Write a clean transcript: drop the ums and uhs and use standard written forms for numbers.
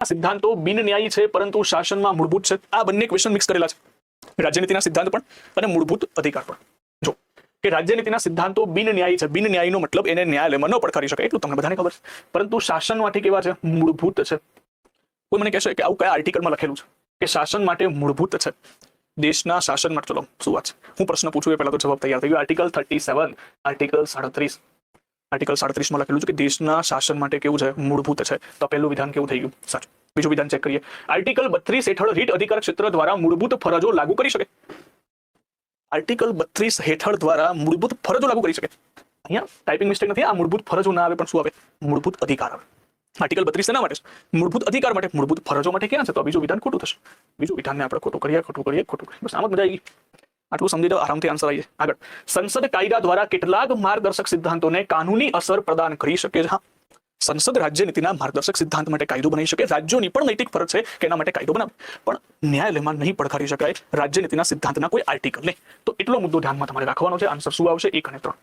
સિદ્ધાંતો બિનન્યાયી છે પરંતુ શાસનમાં મૂળભૂત છે. આ બંને ક્વેશ્ચન મિક્સ કરેલા છે, રાજ્યનીતિના સિદ્ધાંત પણ અને મૂળભૂત અધિકાર પણ. જો કે રાજ્યનીતિના સિદ્ધાંતો બિનન્યાયી છે, બિનન્યાયીનો મતલબ એને ન્યાયાલયમાં ન પડકારી શકાય એટલું તમને બધાને ખબર છે, પરંતુ શાસન માટે કેવા છે? મૂળભૂત છે. કોઈ મને કહેશે કે આવું કયા આર્ટિકલમાં લખેલું છે કે શાસન માટે મૂળભૂત છે? દેશના શાસન માટે. ચલો શું વાત છે, હું પ્રશ્ન પૂછું એ પહેલા તો જવાબ તૈયાર થઈ ગયો. આર્ટિકલ 37, આર્ટિકલ 37, આર્ટિકલ 37 લખેલું છે કે દેશના શાસન માટે કેવું છે? મૂળભૂત છે. તો પહેલું વિધાન કેવું થઈ ગયું? સાચું. બીજું વિધાન ચેક કરીએ. આર્ટિકલ 32 હેઠળ રીટ અધિકાર ક્ષેત્ર દ્વારા મૂળભૂત ફરજો લાગુ કરી શકે. આર્ટિકલ 32 હેઠળ દ્વારા મૂળભૂત ફરજો લાગુ કરી શકે. અહીંયા ટાઈપિંગ મિસ્ટેક નથી, આ મૂળભૂત ફરજો ના આવે પણ શું આવે? મૂળભૂત અધિકાર આવે. આર્ટિકલ 32 શેના માટે છે? મૂળભૂત અધિકાર માટે. મૂળભૂત ફરજો માટે ક્યાં છે? તો બીજું વિધાન ખોટું થશે. બીજું વિધાનને આપણે ખોટું કરીએ, ખોટું કરીએ, ખોટું કરીએ. બસ આમ જ મજા આવી ગઈ. આટલું સમજી દો, આરામથી આન્સર આવી જાય. આગળ, સંસદ કાયદા દ્વારા કેટલાક માર્ગદર્શક સિદ્ધાંતોને કાનૂની અસર પ્રદાન કરી શકે છે. હા, સંસદ રાજ્યનીતિના માર્ગદર્શક સિદ્ધાંત માટે કાયદો બનાવી શકે. રાજ્યોની પણ નૈતિક ફરજ છે કે એના માટે કાયદો બનાવે, પણ ન્યાયાલયમાં નહીં પડકારી શકાય રાજ્યનીતિના સિદ્ધાંતના કોઈ આર્ટિકલને. તો એટલો મુદ્દો ધ્યાનમાં તમારે રાખવાનો છે. આન્સર શું આવશે? 1 અને 3.